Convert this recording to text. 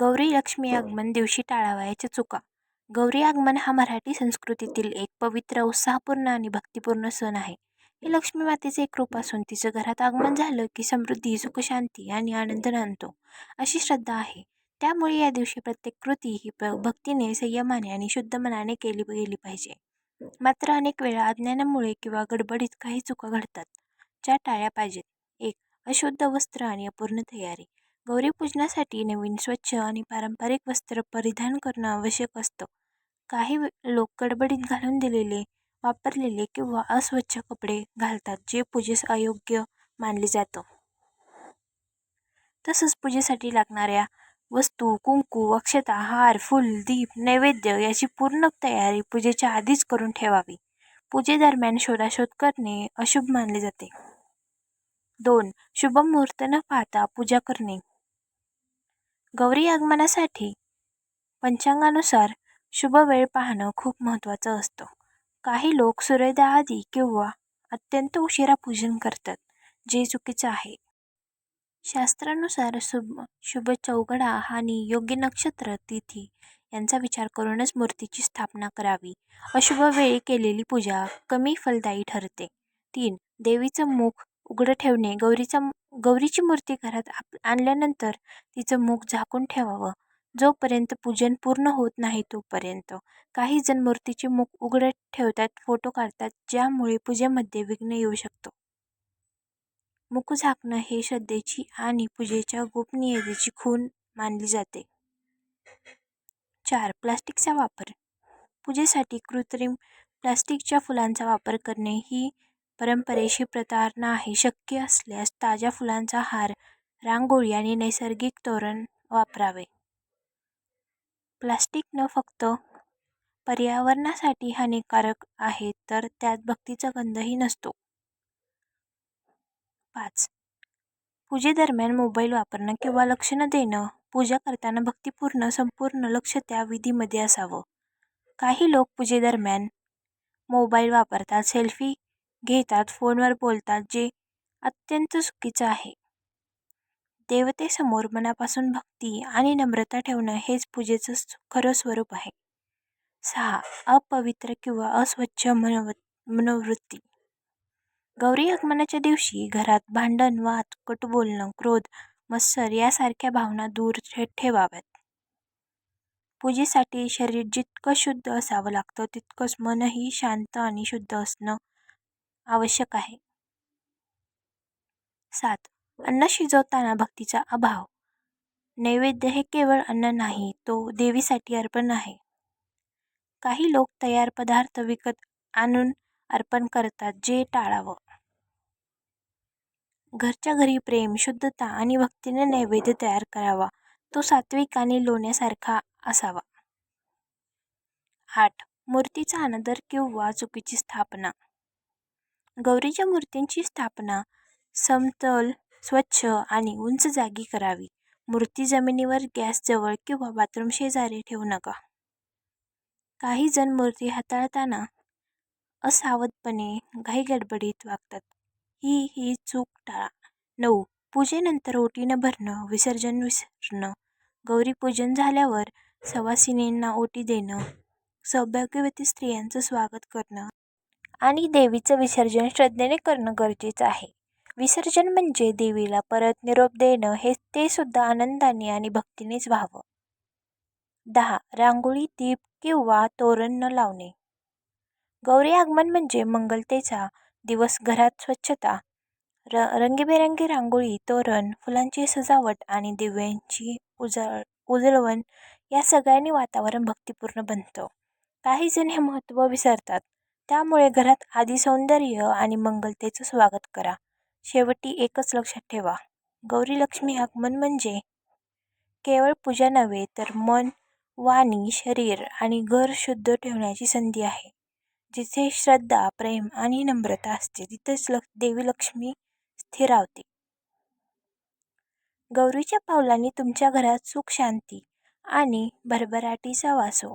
गौरी लक्ष्मी आगमन दिवशी टाळावयाच्या चुका. गौरी आगमन हा मराठी संस्कृतीतील एक पवित्र, उत्साहपूर्ण आणि भक्तिपूर्ण सण आहे. हे लक्ष्मी मातेचे एक रूप असून तिचं घरात आगमन झालं की समृद्धी, सुखशांती आणि आनंद नांदतो अशी श्रद्धा आहे. त्यामुळे या दिवशी प्रत्येक कृती ही भक्तीने, संयमाने आणि शुद्ध मनाने केली गेली पाहिजे. मात्र अनेक वेळा अज्ञानामुळे किंवा गडबडीत काही चुका घडतात, ज्या टाळल्या पाहिजेत. 1. अशुद्ध वस्त्र आणि अपूर्ण तयारी. गौरी पूजनासाठी नवीन, स्वच्छ आणि पारंपरिक वस्त्र परिधान करणं आवश्यक असतं. काही लोक गडबडीत घालून दिलेले, वापरलेले किंवा अस्वच्छ कपडे घालतात, जे पूजेस अयोग्य मानले जातं. तसंच पूजेसाठी लागणाऱ्या वस्तू, कुंकू, अक्षता, हार, फूल, दीप, नैवेद्य याची पूर्ण तयारी पूजेच्या आधीच करून ठेवावी. पूजेदरम्यान शोधाशोध करणे अशुभ मानले जाते. 2. शुभ मुहूर्त न पाहता पूजा करणे. गौरी आगमनासाठी पंचांगानुसार शुभ वेळ पाहणं खूप महत्त्वाचं असतं. काही लोक सूर्योदयाआधी किंवा अत्यंत उशिरा पूजन करतात, जे चुकीचं आहे. शास्त्रानुसार शुभ चौघडा आणि योग्य नक्षत्र, तिथी यांचा विचार करूनच मूर्तीची स्थापना करावी. अशुभ वेळी केलेली पूजा कमी फलदायी ठरते. 3. देवीचं मुख उघडं ठेवणे. गौरीची मूर्ती घरात आणल्यानंतर तिचं मुख झाकून ठेवावं, जोपर्यंत पूजन पूर्ण होत नाही तोपर्यंत. काही जण मूर्तीचे मुख उघडं ठेवतात, फोटो काढतात, ज्यामुळे पूजेमध्ये विघ्न येऊ शकतो. मुख झाकणं हे श्रद्धेची आणि पूजेच्या गोपनीयतेची खूण मानली जाते. 4. प्लास्टिकचा वापर. पूजेसाठी कृत्रिम प्लास्टिकच्या फुलांचा वापर करणे ही परंपरेशी प्रतारणा आहे. शक्य असल्यास ताज्या फुलांचा हार, रांगोळी आणि नैसर्गिक तोरण वापरावे. प्लास्टिक न फक्त पर्यावरणासाठी हानिकारक आहे, तर त्यात भक्तीचा गंधही नसतो. 5. पूजेदरम्यान मोबाईल वापरणं किंवा लक्ष न देणं. पूजा करताना भक्तिपूर्ण संपूर्ण लक्ष त्या विधीमध्ये असावं. काही लोक पूजेदरम्यान मोबाईल वापरतात, सेल्फी घेतात, फोनवर बोलतात, जे अत्यंत चुकीचं आहे. देवतेसमोर मनापासून भक्ती आणि नम्रता ठेवणं हेच पूजेचं खरं स्वरूप आहे. 6. अपवित्र किंवा अस्वच्छ मनोवृत्ती. गौरी आगमनाच्या दिवशी घरात भांडण, वाद, कटू बोलणं, क्रोध, मत्सर यासारख्या भावना दूर ठेवाव्यात. पूजेसाठी शरीर जितकं शुद्ध असावं लागतं, तितकंच मनही शांत आणि शुद्ध असणं आवश्यक आहे. 7. अन्न शिजवताना भक्तीचा अभाव. नैवेद्य हे केवळ अन्न नाही, तो देवीसाठी अर्पण आहे. काही लोक तयार पदार्थ विकत आणून अर्पण करतात, जे टाळावं. घरच्या घरी प्रेम, शुद्धता आणि भक्तीने नैवेद्य तयार करावा. तो सात्विक आणि लोण्यासारखा असावा. 8. मूर्तीचा अनादर किंवा चुकीची स्थापना. गौरीच्या मूर्तींची स्थापना समतल, स्वच्छ आणि उंच जागी करावी. मूर्ती जमिनीवर, गॅसजवळ किंवा बाथरूम शेजारी ठेवू नका. काही जण मूर्ती हाताळताना असावधपणे, घाईगडबडीत वागतात. ही चूक टाळा. 9. पूजेनंतर ओटी न भरणं, विसर्जन विसरणं. गौरी पूजन झाल्यावर सवासिनींना ओटी देणं, सौभाग्यवती स्त्रियांचं स्वागत करणं आणि देवीचं विसर्जन श्रद्धेने करणं गरजेचं आहे. विसर्जन म्हणजे देवीला परत निरोप देणं, ते सुद्धा आनंदाने आणि भक्तीनेच व्हावं. 10. रांगोळी, दीप किंवा तोरण न लावणे. गौरी आगमन म्हणजे मंगलतेचा दिवस. घरात स्वच्छता, रंगीबेरंगी रांगोळी, तोरण, फुलांची सजावट आणि दिव्यांची उजळवण या सगळ्यांनी वातावरण भक्तिपूर्ण बनतं. काही जण हे महत्त्व विसरतात, त्यामुळे घरात आधी सौंदर्य आणि मंगलतेचं स्वागत करा. शेवटी एकच लक्षात ठेवा, गौरी लक्ष्मी आगमन म्हणजे केवळ पूजा नव्हे, तर मन, वाणी, शरीर आणि घर शुद्ध ठेवण्याची संधी आहे. जिथे श्रद्धा, प्रेम आणि नम्रता असते, तिथेच देवी लक्ष्मी स्थिरावते. गौरीच्या पावलांनी तुमच्या घरात सुख, शांती आणि भरभराटीचा वास हो.